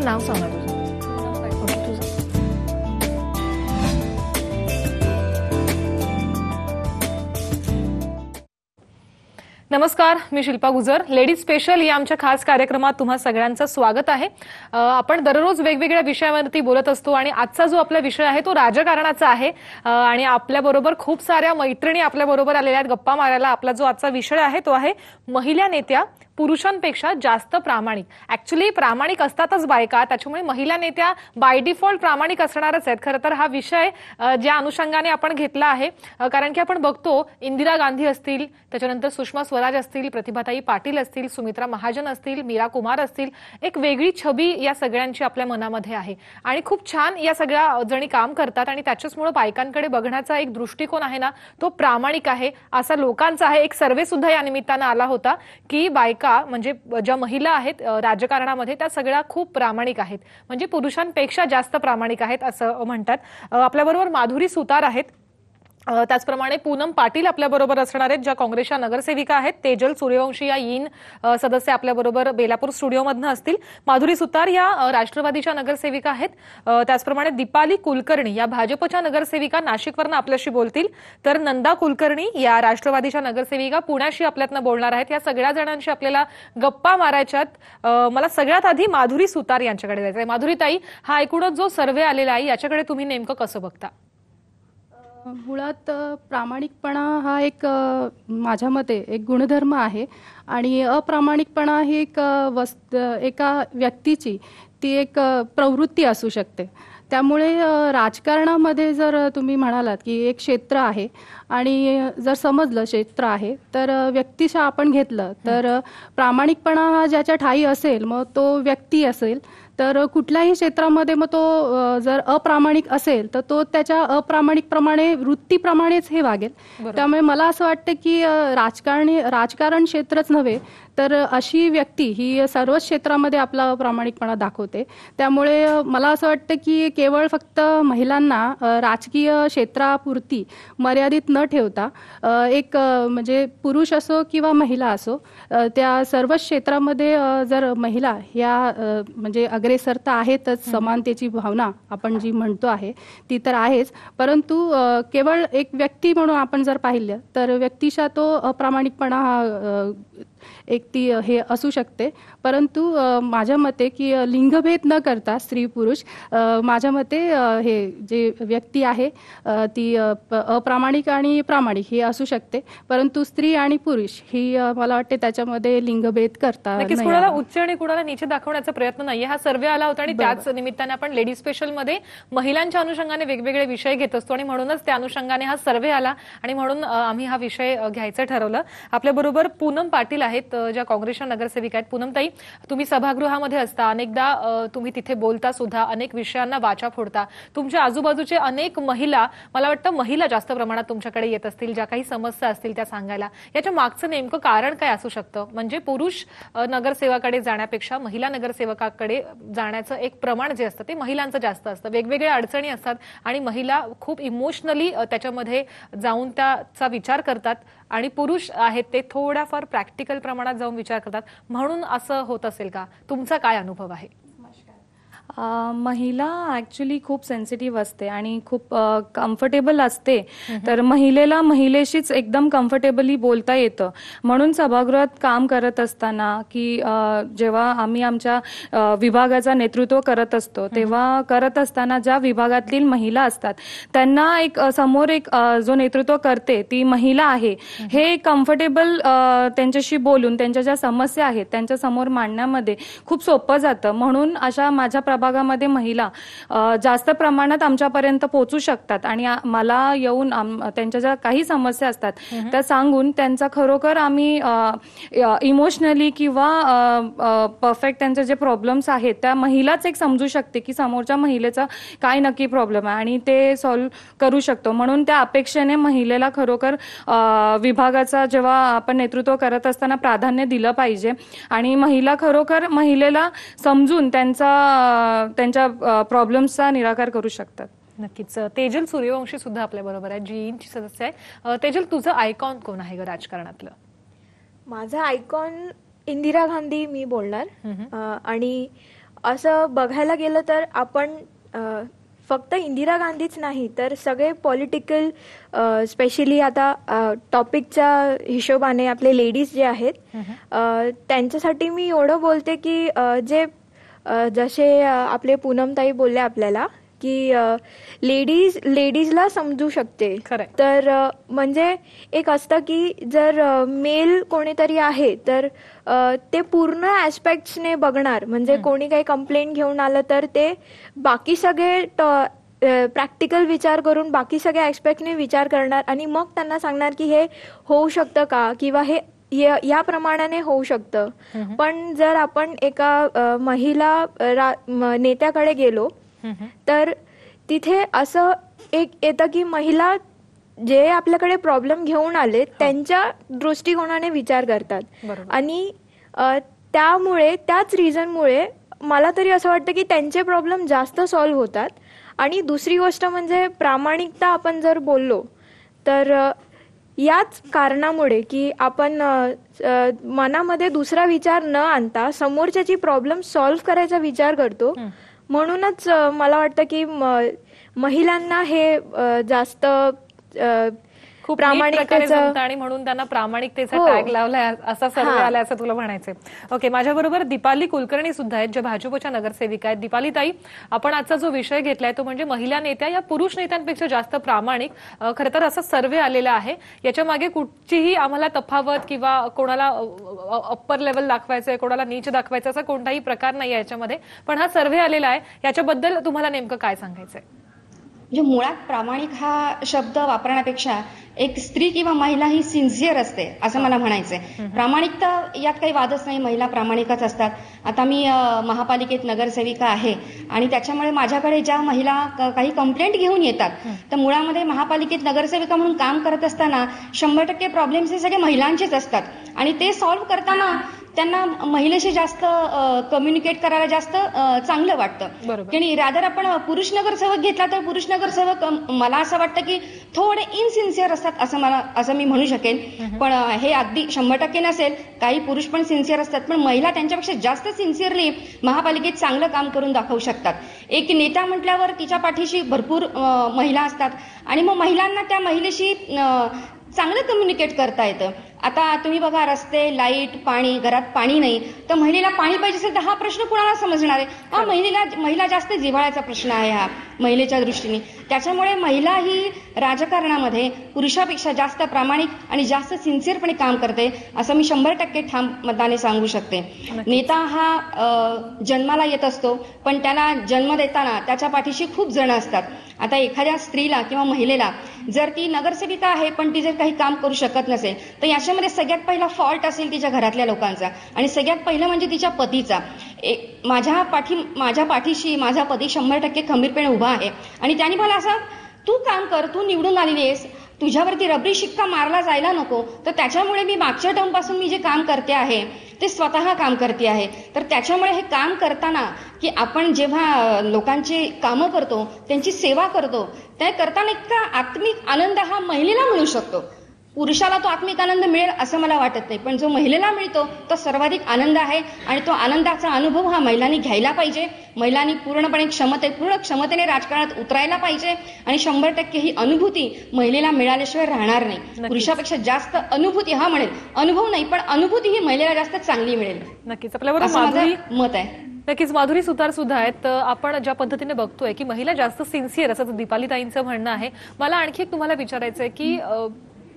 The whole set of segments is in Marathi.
नाव सांगा तुझं. ओके, तुझं. नमस्कार, मी शिल्पा गुजर. लेडीज स्पेशल या आमच्या खास कार्यक्रमात तुम्हा सगळ्यांचं स्वागत आहे. आपण दररोज वेगवेगळ्या विषयावरती बोलत असतो आणि आजचा जो आपला विषय आहे तो राजकारणाचा आहे आणि आपल्या बरोबर खूप साऱ्या मैत्रिणी आपल्या बरोबर आलेल्या आहेत गप्पा मारायला. आपला जो आजचा विषय आहे तो आहे महिला नेत्या पुरुषांपेक्षा जास्त प्रामाणिक. ऍक्च्युली प्रामाणिक असतातच बायका, त्याच्यामुळे महिला नेत्या बाय डिफॉल्ट प्रामाणिक असणारच आहेत. खरं तर हा विषय ज्या अनुषंगाने आपण घेतला आहे, कारण की आपण बघतो इंदिरा गांधी असतील, त्याच्यानंतर सुषमा स्वराज असतील, प्रतिभाताई पाटील असतील, सुमित्रा महाजन असतील, मीरा कुमार असतील, एक वेगळी छबी या सगळ्यांची आपल्या मनामध्ये आहे आणि खूप छान या सगळ्या जणी काम करतात आणि त्याच्याचमुळे बायकांकडे बघण्याचा एक दृष्टिकोन आहे ना तो प्रामाणिक आहे असा लोकांचा आहे. एक सर्वे सुद्धा या निमित्तानं आला होता की बायका म्हणजे ज्या महिला आहेत राजकारणामध्ये त्या सगळ्या खूप प्रामाणिक आहेत, म्हणजे पुरुषांपेक्षा जास्त प्रामाणिक आहेत असं म्हणतात. आपल्याबरोबर माधुरी सुतार आहेत, त्याचप्रमाणे पूनम पाटील आपल्याबरोबर असणार आहेत ज्या काँग्रेसच्या नगरसेविका आहेत. तेजल सूर्यवंशी या यीन सदस्य आपल्याबरोबर बेलापूर स्टुडिओमधनं असतील. माधुरी सुतार या राष्ट्रवादीच्या नगरसेविका आहेत. त्याचप्रमाणे दीपाली कुलकर्णी या भाजपच्या नगरसेविका नाशिकवरनं आपल्याशी बोलतील. तर नंदा कुलकर्णी या राष्ट्रवादीच्या नगरसेविका पुण्याशी आपल्यातनं बोलणार आहेत. या सगळ्या जणांशी आपल्याला गप्पा मारायच्यात. मला सगळ्यात आधी माधुरी सुतार यांच्याकडे जायचंय. माधुरीताई, हा एकूणच जो सर्व्हे आलेला आहे याच्याकडे तुम्ही नेमकं कसं बघता? मुळात प्रामाणिकपणा हा एक माझ्या मते एक गुणधर्म आहे आणि अप्रामाणिकपणा ही एका व्यक्तीची ती एक प्रवृत्ती असू शकते. त्यामुळे राजकारणामध्ये जर तुम्ही म्हणालात की एक क्षेत्र आहे आणि जर समजलं क्षेत्र आहे तर व्यक्तिशः आपण घेतलं तर प्रामाणिकपणा हा ज्याच्या ठायी असेल मग तो व्यक्ती असेल तर कुठल्याही क्षेत्रामध्ये मग तो जर अप्रामाणिक असेल तर तो त्याच्या अप्रामाणिकप्रमाणे वृत्तीप्रमाणेच हे वागेल. त्यामुळे मला असं वाटतं की राजकारण क्षेत्रच नव्हे तर अशी व्यक्ती ही सर्वच क्षेत्रामध्ये आपला प्रामाणिकपणा दाखवते. त्यामुळे मला असं वाटतं की केवळ फक्त महिलांना राजकीय क्षेत्रापुरती मर्यादित न ठेवता एक म्हणजे पुरुष असो किंवा महिला असो त्या सर्वच क्षेत्रामध्ये जर महिला ह्या म्हणजे अग्रेसर तर आहेतच, समानतेची भावना आपण जी म्हणतो आहे ती तर आहेच, परंतु केवळ एक व्यक्ती म्हणून आपण जर पाहिलं तर व्यक्तिशः तो अप्रामाणिकपणा हा एक ती हे असू शकते. परंतु माझ्या मते की लिंगभेद न करता स्त्री पुरुष माझ्या मते हे जे व्यक्ती आहे ती अप्रामाणिक आणि प्रामाणिक ही असू शकते, परंतु स्त्री आणि पुरुष ही मला वाटते त्याच्यामध्ये लिंगभेद करता नक्कीच कुणाला उच्च आणि कुणाला नीचे दाखवण्याचा प्रयत्न नाहीये. हा सर्व्हे आला होता आणि त्याच निमित्ताने आपण लेडीज स्पेशल मध्ये महिलांच्या अनुषंगाने वेगवेगळे विषय घेत असतो आणि म्हणूनच त्या अनुषंगाने हा सर्व्हे आला आणि म्हणून आम्ही हा विषय घ्यायचं ठरवलं. आपल्याबरोबर पूनम पाटील आहेत ज्या काँग्रेसच्या नगरसेविका आहेत. पूनमताई, तुम्ही सभागृहामध्ये असता, अनेकदा तुम्ही तिथे बोलता सुद्धा, अनेक विषयांना वाचा फोडता. तुमच्या आजूबाजूचे अनेक महिला, मला वाटतं महिला जास्त प्रमाणात तुमच्याकडे येत असतील, ज्या काही समस्या असतील त्या सांगायला. याच्या मागचं नेमकं कारण काय असू शकतं? म्हणजे पुरुष नगरसेवकाकडे जाण्यापेक्षा महिला नगरसेवकाकडे जाण्याचं एक प्रमाण जे असतं ते महिलांचं जास्त असतं. वेगवेगळ्या अडचणी असतात आणि महिला खूप इमोशनली त्याच्यामध्ये जाऊन त्याचा विचार करतात आणि पुरुष आहेत ते थोड्याफार प्रॅक्टिकल प्रमाणात जाऊन विचार करतात. म्हणून असं होत असेल का? तुमचा काय अनुभव आहे? महिला ऍक्च्युली खूप सेन्सिटिव्ह असते आणि खूप कम्फर्टेबल असते, तर महिलेशीच एकदम कम्फर्टेबली बोलता येतं. म्हणून सभागृहात काम करत असताना की जेव्हा आम्ही आमच्या विभागाचा नेतृत्व करत असतो तेव्हा करत असताना ज्या विभागातील महिला असतात त्यांना एक समोर एक जो नेतृत्व करते ती महिला आहे हे कम्फर्टेबल त्यांच्याशी बोलून त्यांच्या ज्या समस्या आहेत त्यांच्या समोर मांडण्यामध्ये खूप सोपं जातं. म्हणून अशा माझ्या प्रभागामध्ये महिला जास्त प्रमाणात आमच्यापर्यंत पोहोचू शकतात आणि मला येऊन त्यांच्या ज्या काही समस्या असतात त्या सांगून त्यांचा खरोखर आम्ही इमोशनली किंवा परफेक्ट त्यांचे जे प्रॉब्लेम्स आहेत त्या महिलाच एक समजू शकते की समोरच्या महिलेचा काय नक्की प्रॉब्लेम आहे आणि ते सॉल्व्ह करू शकतो. म्हणून त्या अपेक्षेने महिलेला खरोखर विभागाचा जेव्हा आपण नेतृत्व करत असताना प्राधान्य दिलं पाहिजे आणि महिला खरोखर महिलेला समजून त्यांच्या प्रॉब्लेम्सचा निराकार करू शकतात. नक्कीच. तेजल सूर्यवंशी सुद्धा आपल्या बरोबर आहे, जी ची सदस्य आहे. तेजल, तुझं आयकॉन कोण आहे ग राजकारणातलं? माझा आयकॉन इंदिरा गांधी मी बोलणार. आणि असं बघायला गेलं तर आपण फक्त इंदिरा गांधीच नाही तर सगळे पॉलिटिकल स्पेशली आता टॉपिकच्या हिशोबाने आपले लेडीज जे आहेत त्यांच्यासाठी मी एवढं बोलते की जसे आपले पूनमताई बोलले आपल्याला की लेडीजला समजू शकते. तर म्हणजे एक असतं की जर मेल कोणीतरी आहे तर ते पूर्ण ऍस्पेक्ट्सने बघणार. म्हणजे कोणी काही कंप्लेंट घेऊन आलं तर ते बाकी सगळे प्रॅक्टिकल विचार करून बाकी सगळ्या ऍस्पेक्टने विचार करणार आणि मग त्यांना सांगणार की हे होऊ शकतं का किंवा हे या प्रमाणाने होऊ शकतं. पण जर आपण एका महिला नेत्याकडे गेलो तर तिथे असं एक येतं की महिला जे आपल्याकडे प्रॉब्लेम घेऊन आले त्यांच्या दृष्टिकोनाने विचार करतात आणि त्यामुळे त्याच रिझनमुळे मला तरी असं वाटतं की त्यांचे प्रॉब्लेम जास्त सॉल्व्ह होतात. आणि दुसरी गोष्ट म्हणजे प्रामाणिकता आपण जर बोललो तर याच कारणामुळे की आपण मनामध्ये दुसरा विचार न आणता समोरच्याची प्रॉब्लेम सॉल्व्ह करायचा विचार करतो. म्हणूनच मला वाटतं की महिलांना हे जास्त खूप प्रामाणिकतेचं आणि म्हणून त्यांना प्रामाणिकतेचा टॅग लावलाय असा सर्वे आलाय असं तुला म्हणायचंय. ओके, माझ्याबरोबर दीपाली कुलकर्णी सुद्धा आहेत ज्या भाजपच्या नगरसेविका आहेत. दीपाली ताई, आपण आजचा जो विषय घेतलाय तो म्हणजे महिला नेत्या या पुरुष नेत्यांपेक्षा जास्त प्रामाणिक. खरं तर असा सर्वे आलेला आहे. याच्या मागे कुठचीही आम्हाला तफावत किंवा कोणाला अप्पर लेवल दाखवायचंय कोणाला नीच दाखवायचं असा कोणताही प्रकार नाही याच्यामध्ये. पण हा सर्वे आलेला आहे याच्याबद्दल तुम्हाला नेमकं काय सांगायचंय? म्हणजे मुळात प्रामाणिक हा शब्द वापरण्यापेक्षा एक स्त्री किंवा महिला ही सिन्सिअर असते असं मला म्हणायचंय. प्रामाणिकता यात काही वादच नाही, महिला प्रामाणिकच असतात. आता मी महापालिकेत नगरसेविका आहे आणि त्याच्यामुळे माझ्याकडे ज्या महिला काही कंप्लेंट घेऊन येतात तर मुळामध्ये महापालिकेत नगरसेविका म्हणून काम करत असताना 100% प्रॉब्लेम्स हे सगळे महिलांचेच असतात आणि ते सॉल्व्ह करताना त्यांना महिलेशी जास्त कम्युनिकेट करायला जास्त चांगलं वाटतं. आणि रादर आपण पुरुष नगरसेवक घेतला तर पुरुष नगरसेवक मला असं वाटतं की थोडे इनसिन्सिअर असतात असं मी म्हणू शकेन. पण हे अगदी 100% नसेल, काही पुरुष पण सिन्सिअर असतात पण महिला त्यांच्यापेक्षा जास्त सिन्सिअरली महापालिकेत चांगलं काम करून दाखवू शकतात. एक नेता म्हटल्यावर तिच्या पाठीशी भरपूर महिला असतात आणि मग महिलांना त्या महिलेशी चांगलं कम्युनिकेट करता येतं. आता तुम्ही बघा, रस्ते, लाईट, पाणी, घरात पाणी नाही तर महिलेला पाणी पाहिजे असेल तर हा प्रश्न कुणाला समजणार आहे? महिला जास्त जिव्हाळ्याचा प्रश्न आहे हा महिलेच्या दृष्टीने. त्याच्यामुळे महिला ही राजकारणामध्ये पुरुषापेक्षा जास्त प्रामाणिक आणि जास्त सिन्सिअरपणे काम करते असं मी 100% ठाम मताने सांगू शकते. नेता हा जन्माला येत असतो पण त्याला जन्म देताना त्याच्या पाठीशी खूप जण असतात. आता एखाद्या स्त्रीला किंवा महिलेला जर ती नगरसेविका आहे पण ती जर काही काम करू शकत नसेल तर याच्यामध्ये सगळ्यात पहिला फॉल्ट असेल तिच्या घरातल्या लोकांचा आणि सगळ्यात पहिलं म्हणजे तिच्या पतीचा. माझ्या पाठीशी माझा पती 100% खंबीरपणे उभा आहे आणि त्याने मला असं तू काम कर, तू निवडून आलेली आहेस, तुझ्यावरती रबरी शिक्का मारला जायला नको. तर त्याच्यामुळे मी मागच्या टर्म पासून मी जे काम करते आहे ते स्वतः काम करते आहे. तर त्याच्यामुळे हे काम करताना की आपण जेव्हा लोकांची कामं करतो त्यांची सेवा करतो ते करताना इतका आत्मिक आनंद हा महिलेला मिळू शकतो. पुरुषाला तो आत्मिक आनंद मिळेल असं मला वाटत नाही, पण जो महिलेला मिळतो तो सर्वाधिक आनंद आहे आणि तो आनंदाचा अनुभव हा महिलांनी घ्यायला पाहिजे. महिलांनी पूर्ण क्षमतेने राजकारणात उतरायला पाहिजे आणि 100% ही अनुभूती महिलेला मिळाल्याशिवाय राहणार नाही. पुरुषापेक्षा जास्त अनुभूती हा म्हणेल, अनुभव नाही पण अनुभूती ही महिलेला जास्त चांगली मिळेल. नक्कीच. आपल्याबरोबर असं माझं माधुरी मत आहे. नक्कीच माधुरी सुतार सुद्धा आहेत. आपण ज्या पद्धतीने बघतोय की महिला जास्त सिन्सिअर असं दीपालीताईंचं म्हणणं आहे. मला आणखी एक तुम्हाला विचारायचं आहे की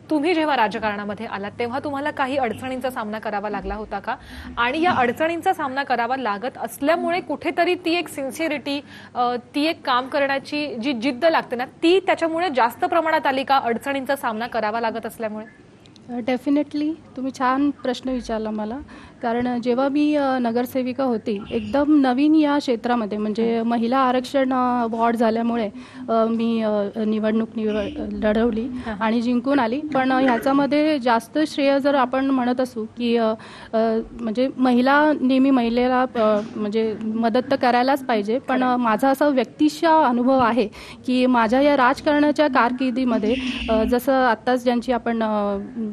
तुम्ही जेव्हा राजकारणामध्ये आलात तेव्हा तुम्हाला काही अडचणींचा सामना करावा लागला होता का? आणि या अडचणींचा सामना करावा लागत असल्यामुळे कुठेतरी ती एक सिन्सिअरिटी, ती एक काम करण्याची जी जिद्द लागते ना, ती त्याच्यामुळे जास्त प्रमाणात आली का अडचणींचा सामना करावा लागत असल्यामुळे? डेफिनेटली तुम्ही छान प्रश्न विचारला मला. कारण जेव्हा मी नगरसेविका होती एकदम नवीन या क्षेत्रामध्ये म्हणजे महिला आरक्षण वॉर्ड झाल्यामुळे मी निवडणूक लढवली आणि जिंकून आली. पण ह्याच्यामध्ये जास्त श्रेय जर आपण म्हणत असू की म्हणजे महिला नेहमी महिलेला म्हणजे मदत तर करायलाच पाहिजे. पण माझा असा व्यक्तिशः अनुभव आहे की माझ्या या राजकारणाच्या कारकिर्दीमध्ये जसं आत्ताच ज्यांची आपण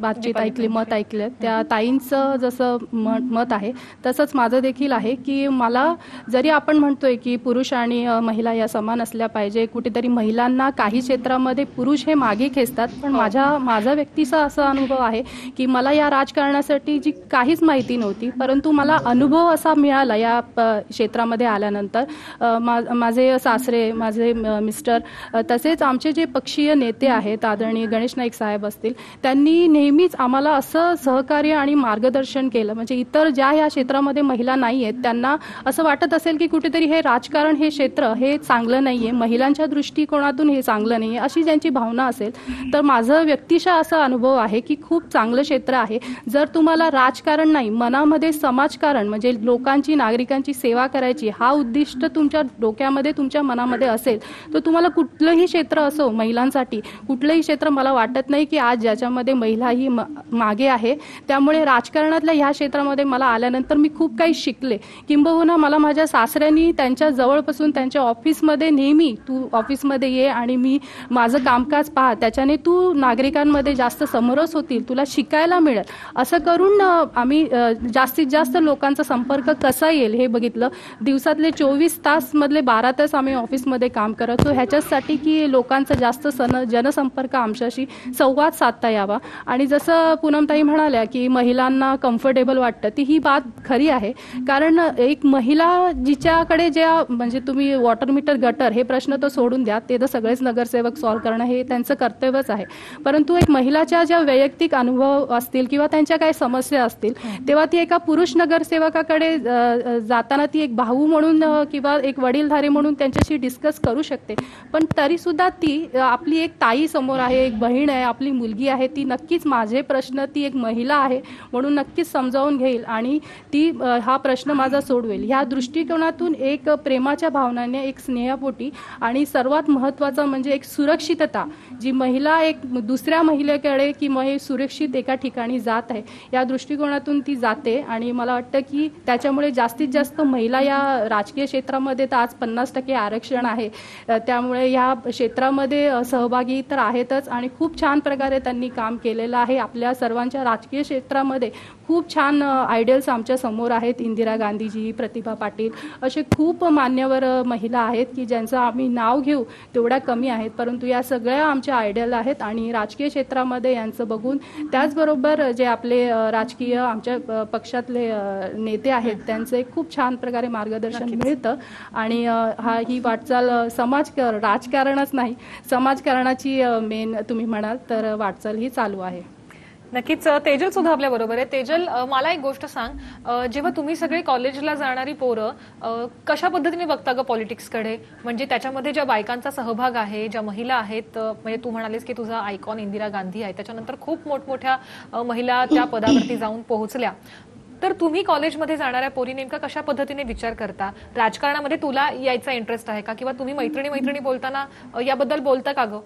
बातचीत ऐकली, मत ऐकलं, त्या ताईंचं जसं मत आहे. तसंच माझं देखील आहे की मला जरी आपण म्हणतोय की पुरुष आणि महिला या समान असल्या पाहिजे, कुठेतरी महिलांना काही क्षेत्रामध्ये पुरुष हे मागे खेचतात, पण माझा व्यक्तीचा असा अनुभव आहे की मला या राजकारणासाठी जी काहीच माहिती नव्हती, परंतु मला अनुभव असा मिळाला या क्षेत्रामध्ये आल्यानंतर. माझे सासरे, माझे मिस्टर, तसेच आमचे जे पक्षीय नेते आहेत आदरणीय गणेश नाईक साहेब असतील, त्यांनी नेहमीच आम्हाला असं सहकार्य आणि मार्गदर्शन केलं. म्हणजे इतर ज्या या क्षेत्रामध्ये महिला नाही आहेत त्यांना असं वाटत असेल की कुठेतरी हे राजकारण हे क्षेत्र हे चांगलं नाहीये, महिलांच्या दृष्टिकोनातून हे चांगलं नाहीये, अशी ज्यांची भावना असेल, तर माझं व्यक्तिशः असा अनुभव आहे की खूप चांगलं क्षेत्र आहे. जर तुम्हाला राजकारण नाही, मनामध्ये समाजकारण म्हणजे लोकांची, नागरिकांची सेवा करायची हा उद्दिष्ट तुमच्या डोक्यामध्ये, तुमच्या मनामध्ये असेल, तर तुम्हाला कुठलंही क्षेत्र असो, महिलांसाठी कुठलंही क्षेत्र मला वाटत नाही की आज ज्याच्यामध्ये महिला ही मागे आहे. त्यामुळे राजकारणातल्या ह्या क्षेत्रामध्ये मला आल्यानंतर मी खूप काही शिकले. किंबहुना मला माझ्या सासऱ्यांनी त्यांच्या जवळपासून त्यांच्या ऑफिसमध्ये नेहमी, तू ऑफिसमध्ये ये आणि मी माझं कामकाज पहा, त्याच्याने तू नागरिकांमध्ये जास्त समरस होतील, तुला शिकायला मिळेल, असं करून आम्ही जास्तीत जास्त लोकांचा संपर्क कसा येईल हे बघितलं. दिवसातले 24 तास मधले 12 तास आम्ही ऑफिसमध्ये काम करतो ह्याच्यासाठी की लोकांचा जास्त जनसंपर्क आमच्याशी संवाद साधता यावा. आणि जसं पूनमताई म्हणाल्या की महिलांना कम्फर्टेबल वाटतं, ती ही बात खरी आहे. कारण एक महिला जिच्याकडे ज्या, म्हणजे तुम्ही वॉटर मीटर, गटर हे प्रश्न तर सोडून द्या, ते तर सगळेच नगरसेवक सॉल्व्ह करणं हे त्यांचं कर्तव्यच आहे. परंतु एक महिलाच्या ज्या वैयक्तिक अनुभव असतील किंवा त्यांच्या काही समस्या असतील, तेव्हा ती एका पुरुष नगरसेवकाकडे जाताना ती एक भाऊ म्हणून किंवा एक वडीलधारी म्हणून त्यांच्याशी डिस्कस करू शकते. पण तरी सुद्धा ती आपली एक ताई समोर आहे, एक बहीण आहे, आपली मुलगी आहे, ती नक्कीच माझे प्रश्न, ती एक महिला आहे म्हणून नक्कीच समजावून घेईल आणि ती हा प्रश्न माझा सोडवेल. ह्या दृष्टिकोनातून एक प्रेमाच्या भावनाने, एक स्नेहपोटी आणि सर्वात महत्त्वाचं म्हणजे एक सुरक्षितता, जी महिला एक दुसऱ्या महिलेकडे किंवा हे सुरक्षित एका ठिकाणी जात आहे, या दृष्टिकोनातून ती जाते. आणि मला वाटतं की त्याच्यामुळे जास्तीत जास्त महिला या राजकीय क्षेत्रामध्ये तर आज 50% आरक्षण आहे, त्यामुळे या क्षेत्रामध्ये सहभागी तर आहेतच आणि खूप छान प्रकारे त्यांनी काम केलेलं आहे. आपल्या सर्वांच्या राजकीय क्षेत्रामध्ये खूप छान आयडियल्स आमच्या समोर आहेत. इंदिरा गांधीजी, प्रतिभा पाटील, असे खूप मान्यवर महिला आहेत की ज्यांचं आम्ही नाव घेऊ तेवढ्या कमी आहेत, परंतु या सगळ्या आमच्या आयडियल आहेत. आणि राजकीय क्षेत्रामध्ये यांचं बघून, त्याचबरोबर जे आपले राजकीय आमच्या पक्षातले नेते आहेत त्यांचे खूप छान प्रकारे मार्गदर्शन मिळतं. आणि ही वाटचाल राजकारणच नाही, समाजकारणाची मेन तुम्ही म्हणाल तर वाटचाल ही चालू आहे. नक्कीच. तेजल सुद्धा आपल्या बरोबर आहे. तेजल, मला एक गोष्ट सांग, जेव्हा तुम्ही सगळे कॉलेजला जाणारी पोरं कशा पद्धतीने बघता ग पॉलिटिक्सकडे? म्हणजे त्याच्यामध्ये ज्या बायकांचा सहभाग आहे, ज्या महिला आहेत, म्हणजे तू म्हणालीस की तुझा आयकॉन इंदिरा गांधी आहे, त्याच्यानंतर खूप मोठमोठ्या महिला त्या पदावरती जाऊन पोहोचल्या, तर तुम्ही कॉलेजमध्ये जाणाऱ्या पोरी नेमका कशा पद्धतीने विचार करता? राजकारणामध्ये तुला यायचा इंटरेस्ट आहे का? किंवा तुम्ही मैत्रिणी बोलताना याबद्दल बोलता का ग?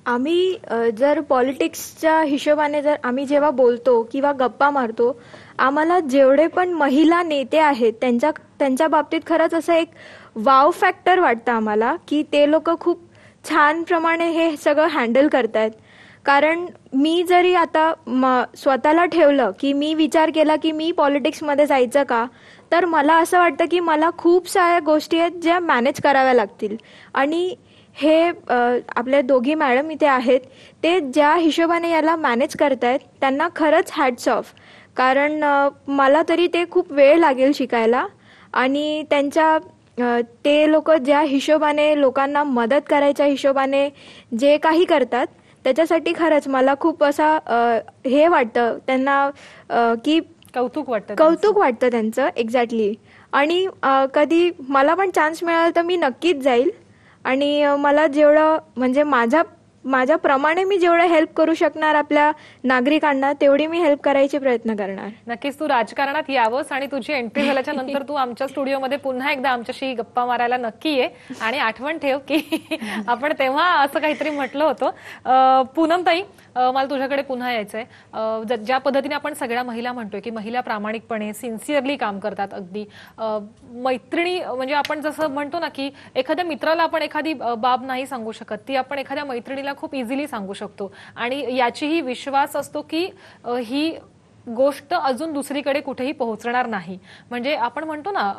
आम्ही जर पॉलिटिक्सच्या हिशोबाने जर आम्ही जेव्हा बोलतो किंवा गप्पा मारतो, आम्हाला जेवढे पण महिला नेते आहेत त्यांच्या बाबतीत खरंच असं एक वाव फॅक्टर वाटतं आम्हाला की ते लोक खूप छान प्रमाणे हे सगळं हँडल करतायत. कारण मी जरी आता स्वतःला ठेवलं की मी विचार केला की मी पॉलिटिक्समध्ये जायचं का, तर मला असं वाटतं की मला खूप साऱ्या गोष्टी आहेत ज्या मॅनेज कराव्या लागतील. आणि हे आपले दोघी मॅडम इथे आहेत, ते ज्या हिशोबाने याला मॅनेज करतायत त्यांना खरंच हॅट्स ऑफ. कारण मला तरी ते खूप वेळ लागेल शिकायला. आणि ते लोक ज्या हिशोबाने लोकांना मदत करायच्या हिशोबाने जे काही करतात, त्याच्यासाठी खरंच मला खूप असा हे वाटतं त्यांना की कौतुक वाटतं त्यांचं. एक्झॅक्टली. आणि कधी मला पण चान्स मिळाला तर मी नक्कीच जाईल. आणि मला जेवढं म्हणजे माझ्याप्रमाणे मी जेवढं हेल्प करू शकणार आपल्या नागरिकांना, तेवढी मी हेल्प करायचे प्रयत्न करणार. नक्कीच तू राजकारणात यावंस आणि तुझी एंट्री झाल्याच्या नंतर तू आमच्या स्टुडिओमध्ये पुन्हा एकदा आमच्याशी गप्पा मारायला नक्की ये. आणि आठवण ठेव की आपण तेव्हा असं काहीतरी म्हटलं होतं. पूनमताई, मला तुझ्याकडे पुन्हा यायचंय. ज्या पद्धतीने आपण सगळ्या महिला म्हणतोय की महिला प्रामाणिकपणे, सिन्सिअरली काम करतात, अगदी मैत्रिणी, म्हणजे आपण जसं म्हणतो ना की एखाद्या मित्राला आपण एखादी बाब नाही सांगू शकत, ती आपण एखाद्या मैत्रिणीला खूप इझिली सांगू शकतो. आणि याचीही विश्वास असतो की ही गोष्ट अजून दुसरीकडे कुठेही पोहोचणार नाही. म्हणजे आपण म्हणतो ना,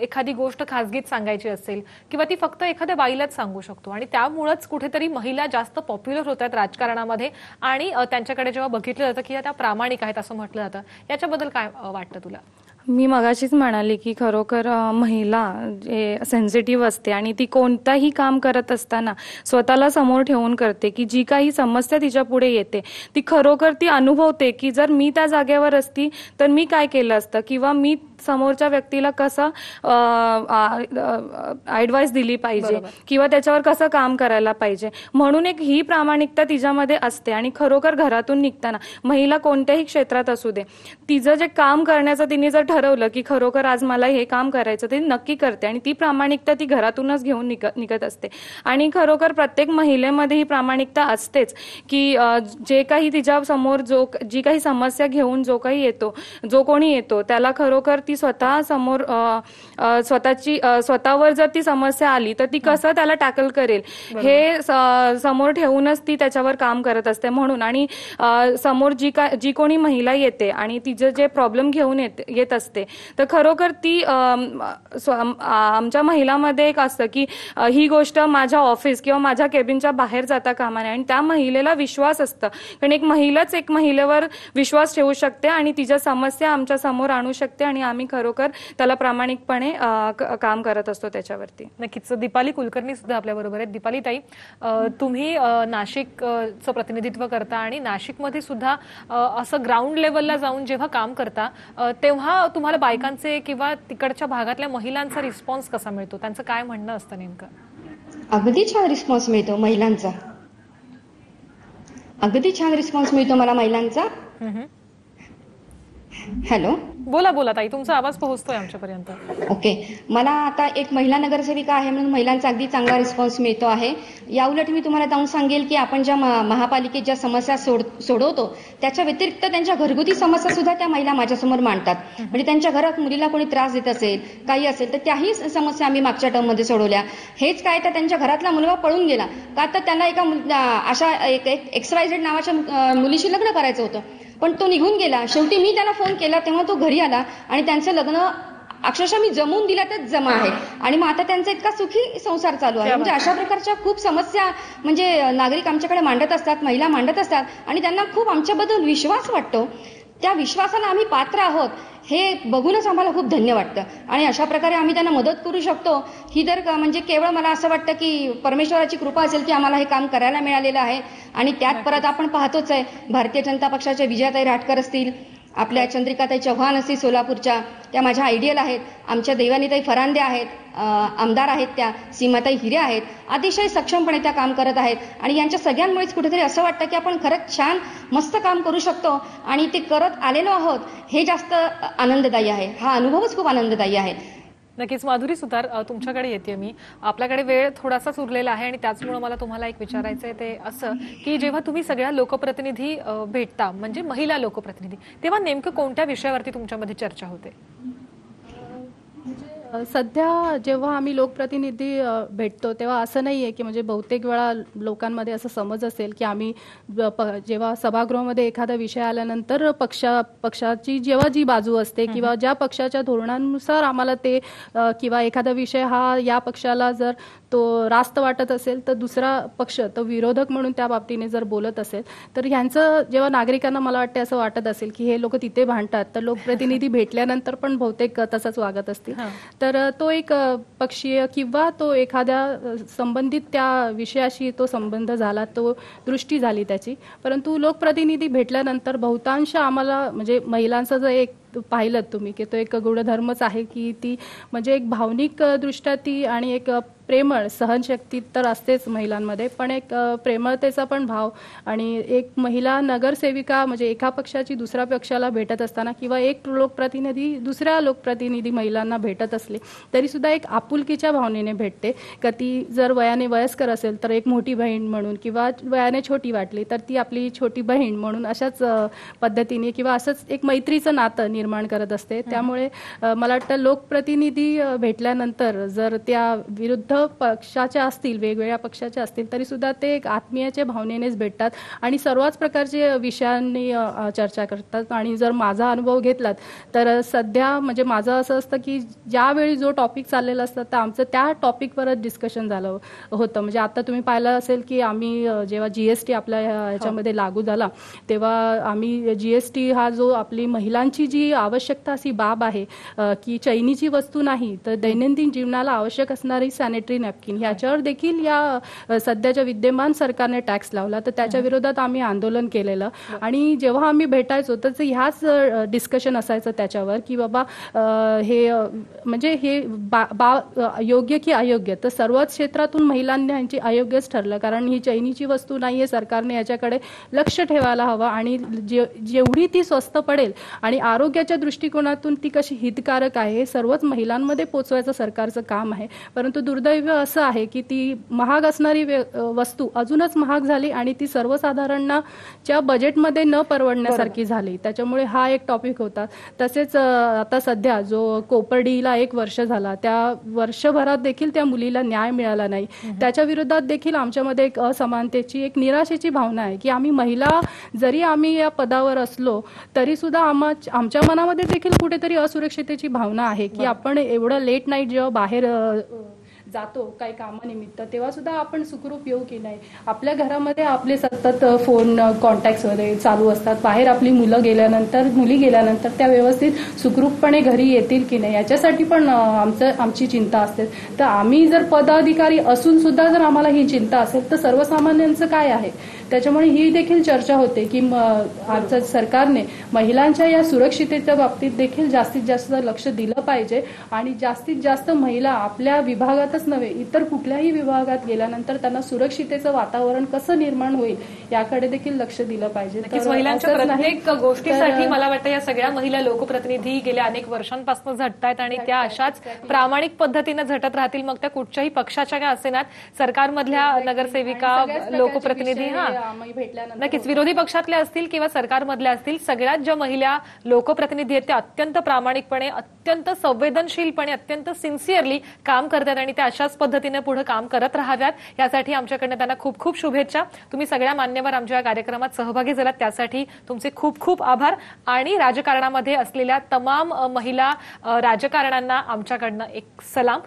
एखादी गोष्ट खासगीत सांगायची असेल किंवा ती फक्त एखाद्या बाईलाच सांगू शकतो आणि त्यामुळेच कुठेतरी महिला जास्त पॉप्युलर होतात राजकारणामध्ये आणि त्यांच्याकडे जेव्हा बघितलं जातं की त्या प्रामाणिक आहेत असं म्हटलं जातं. याच्याबद्दल काय वाटतं तुला? मी मगाशीच म्हणाले की खरोखर महिला जे सेन्सिटिव्ह असते आणि ती कोणताही काम करत असताना स्वतःला समोर ठेवून करते, की जी काही समस्या तिच्या पुढे येते ती खरोखर ती अनुभवते की जर मी त्या जागेवर असती तर मी काय केलं असतं किंवा मी समोरच्या व्यक्तीला कसं ऍडवाइस दिली पाहिजे किंवा त्याच्यावर कसं काम करायला पाहिजे. म्हणून एक ही प्रामाणिकता तिच्यामध्ये असते आणि खरोखर घरातून निघताना महिला कोणत्याही क्षेत्रात असू दे, तिचं जे काम करण्याचं तिने जर ठरवलं की खरोखर आज मला हे काम करायचं ते नक्की करते आणि ती प्रामाणिकता ती घरातूनच घेऊन निघत असते. आणि खरोखर प्रत्येक महिलेमध्ये ही प्रामाणिकता असतेच की जे काही तिच्या समोर जी काही समस्या घेऊन जो कोणी येतो त्याला खरोखर ती स्वतः समोर स्वतःवर जर ती समस्या आली तर ती कसं त्याला टॅकल करेल हे समोर ठेवूनच ती त्याच्यावर काम करत असते. म्हणून आणि समोर जी कोणी महिला येते आणि तिचं जे प्रॉब्लेम घेऊन येत असते तर खरोखर ती आमच्या महिलांमध्ये एक असतं की ही गोष्ट माझ्या ऑफिस किंवा माझ्या केबिनच्या बाहेर जाता कामा नये आणि त्या महिलेला विश्वास असतं कारण एक महिलाच एक महिलेवर विश्वास ठेवू शकते आणि तिच्या समस्या आमच्या समोर आणू शकते आणि आम्ही खरोखर त्याला प्रामाणिकपणे काम करत असतो त्याच्यावरती. नक्कीच. दीपाली कुलकर्णी सुद्धा आपल्या बरोबर आहेत. दीपाली ताई, तुम्ही नाशिकचं प्रतिनिधित्व करता आणि नाशिकमध्ये सुद्धा असं ग्राउंड लेवलला जाऊन जेव्हा काम करता तेव्हा तुम्हाला बायकांचे किंवा तिकडच्या भागातल्या महिलांचा रिस्पॉन्स कसा मिळतो? त्यांचं काय म्हणणं असतं नेमकं? अगदी छान रिस्पॉन्स मिळतो महिलांचा, अगदी छान रिस्पॉन्स मिळतो मला महिलांचा. हॅलो, बोला ताई, तुमचा आवाज पोहोचतोय आमच्यापर्यंत. ओके. मला आता एक महिला नगरसेविका आहे म्हणून महिलांचा अगदी चांगला रिस्पॉन्स मिळतो आहे. याउलट मी तुम्हाला जाऊन सांगेल की आपण ज्या महापालिकेत ज्या समस्या सोडवतो त्याच्या व्यतिरिक्त त्यांच्या घरगुती समस्या सुद्धा त्या महिला माझ्यासमोर मांडतात. म्हणजे त्यांच्या घरात मुलीला कोणी त्रास देत असेल, काही असेल तर त्याही समस्या आम्ही मागच्या टर्ममध्ये सोडवल्या. हेच काय तर त्यांच्या घरातला मुलगा पळून गेला का तर त्यांना एका अशा XYZ नावाच्या मुलीशी लग्न करायचं होतं पण तो निघून गेला. शेवटी मी त्याला फोन केला तेव्हा तो घरी आला आणि त्यांचं लग्न अक्षरशः मी जमवून दिला तर जमा आहे आणि मग आता त्यांचा इतका सुखी संसार चालू आहे. म्हणजे अशा प्रकारच्या खूप समस्या म्हणजे नागरिक आमच्याकडे मांडत असतात, महिला मांडत असतात आणि त्यांना खूप आमच्याबद्दल विश्वास वाटतो. त्या विश्वासाला आम्ही पात्र आहोत हे बघूनच आम्हाला खूप धन्य वाटतं आणि अशा प्रकारे आम्ही त्यांना मदत करू शकतो ही तर म्हणजे केवळ मला असं वाटतं की परमेश्वराची कृपा असेल की आम्हाला हे काम करायला मिळालेलं आहे. आणि त्यात परत आपण पाहतोच आहे भारतीय जनता पक्षाच्या विजयाताई राटकर असतील, आपल्या चंद्रिकाताई चव्हाण असतील सोलापूरच्या, त्या माझ्या आयडियल आहेत. आमच्या देवानीताई फरांदे आहेत, आमदार आहेत, त्या सीमाताई हिरे आहेत. अतिशय सक्षमपणे त्या काम करत आहेत आणि यांच्या सगळ्यांमुळेच कुठेतरी असं वाटतं की आपण खरंच छान मस्त काम करू शकतो आणि ते करत आलेलो आहोत हे जास्त आनंददायी आहे. हा अनुभवच खूप आनंददायी आहे. नक्कीच. माधुरी सुतार, तुमच्याकडे येते मी. आपल्याकडे वेळ थोडासाच उरलेला आहे आणि त्याचमुळे मला तुम्हाला एक विचारायचं आहे ते असं की जेव्हा तुम्ही सगळ्या लोकप्रतिनिधी भेटता म्हणजे महिला लोकप्रतिनिधी तेव्हा नेमकं कोणत्या विषयावरती तुमच्यामध्ये चर्चा होते? सध्या जेव्हा आम्ही लोकप्रतिनिधी भेटतो तेव्हा असं नाही आहे की म्हणजे बहुतेक वेळा लोकांमध्ये असं समज असेल की आम्ही जेव्हा सभागृहामध्ये एखादा विषय आल्यानंतर पक्षाची जेव्हा जी बाजू असते किंवा ज्या पक्षाच्या धोरणानुसार आम्हाला ते किंवा एखादा विषय हा या पक्षाला जर तो रास्त वाटत असेल तर दुसरा पक्ष तो विरोधक म्हणून त्या बाबतीने जर बोलत असेल तर ह्यांचं जेव्हा नागरिकांना मला वाटते असं वाटत असेल की हे लोक तिथे भांडतात तर लोकप्रतिनिधी भेटल्यानंतर पण बहुतेक तसंच वागत असतील. तर तो एक पक्षीय किंवा तो एखाद्या संबंधित त्या विषयाशी तो संबंध झाला, तो दृष्टी झाली त्याची. परंतु लोकप्रतिनिधी भेटल्यानंतर बहुतांश आम्हाला म्हणजे महिलांचं जर एक पाहिलं तुम्ही की तो एक गुणधर्मच आहे की ती म्हणजे एक भावनिक दृष्ट्या ती आणि एक प्रेमळ सहनशक्ती तर असतेच महिलांमध्ये पण एक प्रेमळतेचा पण भाव आणि एक महिला नगरसेविका म्हणजे एका पक्षाची दुसऱ्या पक्षाला भेटत असताना किंवा एक लोकप्रतिनिधी दुसऱ्या लोकप्रतिनिधी महिलांना भेटत असले तरी सुद्धा एक आपुलकीच्या भावनेने भेटते. का ती जर वयाने वयस्कर असेल तर एक मोठी बहीण म्हणून किंवा वयाने छोटी वाटली तर ती आपली छोटी बहीण म्हणून अशाच पद्धतीने किंवा असंच एक मैत्रीचं नातं निर्माण करत असते. त्यामुळे मला वाटतं लोकप्रतिनिधी भेटल्यानंतर जर त्या विरुद्ध पक्षाच्या असतील, वेगवेगळ्या पक्षाच्या असतील, तरी सुद्धा ते एक आत्मीयाच्या भावनेनेच भेटतात आणि सर्वच प्रकारचे विषयांनी चर्चा करतात. आणि जर माझा अनुभव घेतलात तर सध्या म्हणजे माझं असं असतं की ज्यावेळी जो टॉपिक चाललेला असतं तर आमचं त्या टॉपिकवरच डिस्कशन झालं होतं. म्हणजे आता तुम्ही पाहिलं असेल की आम्ही जेव्हा GST आपल्या ह्याच्यामध्ये लागू झाला तेव्हा आम्ही GST हा जो आपली महिलांची जी आवश्यकता अशी बाब आहे की चैनीची वस्तू नाही तर दैनंदिन जीवनाला आवश्यक असणारी सॅनिटरी नॅपकिन ह्याच्यावर देखील या सध्याच्या विद्यमान सरकारने टॅक्स लावला. तर त्याच्या विरोधात आम्ही आंदोलन केलेलं आणि जेव्हा आम्ही भेटायचो तर ह्याच डिस्कशन असायचं त्याच्यावर की बाबा हे म्हणजे हे योग्य की अयोग्य. तर सर्वच क्षेत्रातून महिलांनी यांची अयोग्यच ठरलं कारण ही चैनीची वस्तू नाहीये. सरकारने याच्याकडे लक्ष ठेवायला हवं आणि जेवढी ती स्वस्त पडेल आणि आरोग्याच्या दृष्टिकोनातून ती कशी हितकारक आहे हे सर्वच महिलांमध्ये पोचवायचं सरकारचं काम आहे. परंतु दुर्दैव असं आहे की ती महाग असणारी वस्तू अजूनच महाग झाली आणि ती सर्वसाधारणाच्या बजेटमध्ये न परवडण्यासारखी झाली. त्याच्यामुळे हा एक टॉपिक होता. तसेच आता सध्या जो कोपर्डीला 1 वर्ष झाला त्या वर्षभरात देखील त्या मुलीला न्याय मिळाला नाही. त्याच्या विरोधात देखील आमच्यामध्ये एक असमानतेची एक निराशेची भावना आहे की आम्ही महिला जरी आम्ही या पदावर असलो तरी सुद्धा आमच्या मनामध्ये देखील कुठेतरी असुरक्षिततेची भावना आहे की आपण एवढं लेट नाईट जेव्हा बाहेर जातो काही कामानिमित्त तेव्हा सुद्धा आपण सुखरूप येऊ की नाही. आपल्या घरामध्ये आपले सतत फोन कॉन्टॅक्ट वगैरे चालू असतात. बाहेर आपली मुली गेल्यानंतर त्या व्यवस्थित सुखरूपपणे घरी येतील की नाही याच्यासाठी पण आमची चिंता असते. तर आम्ही जर पदाधिकारी असून सुद्धा जर आम्हाला ही चिंता असेल तर सर्वसामान्यांचं काय आहे. त्याच्यामुळे ही देखील चर्चा होते की आमच्या सरकारने महिलांच्या या सुरक्षिततेच्या बाबतीत देखील जास्तीत जास्त लक्ष दिलं पाहिजे आणि जास्तीत जास्त महिला आपल्या विभागातच नव्हे इतर कुठल्याही विभागात गेल्यानंतर त्यांना सुरक्षिततेचं वातावरण कसं निर्माण होईल याकडे देखील लक्ष दिलं पाहिजे. महिलांच्या प्रत्येक गोष्टीसाठी मला वाटतं या सगळ्या महिला लोकप्रतिनिधी गेल्या अनेक वर्षांपासून झटतायत आणि त्या अशाच प्रामाणिक पद्धतीने झटत राहतील. मग त्या कुठच्याही पक्षाच्या काय असेनात, सरकारमधल्या नगरसेविका, लोकप्रतिनिधी नक्कीच विरोधी पक्षातल्या असतील किंवा सरकारमधल्या असतील, सगळ्यात ज्या महिला लोकप्रतिनिधी आहेत त्या अत्यंत प्रामाणिकपणे, अत्यंत संवेदनशीलपणे, अत्यंत सिन्सिअरली काम करतात आणि त्या अशाच पद्धतीने पुढे काम करत राहाव्यात यासाठी आमच्याकडनं त्यांना खूप खूप शुभेच्छा. तुम्ही सगळ्या मान्यवर आमच्या कार्यक्रमात सहभागी झालात त्यासाठी तुमचे खूप खूप आभार आणि राजकारणामध्ये असलेल्या तमाम महिला राजकारण्यांना आमच्याकडनं एक सलाम.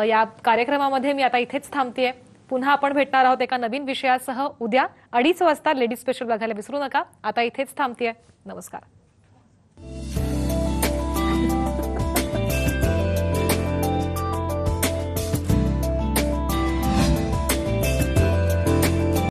या कार्यक्रमामध्ये मी आता इथेच थांबतेय. पुन्हा आपण भेटणार आहोत एका नवीन विषयासह उद्या 2:30 वाजता. लेडीज स्पेशल बघायला विसरू नका. आता इथेच थांबतेय. नमस्कार.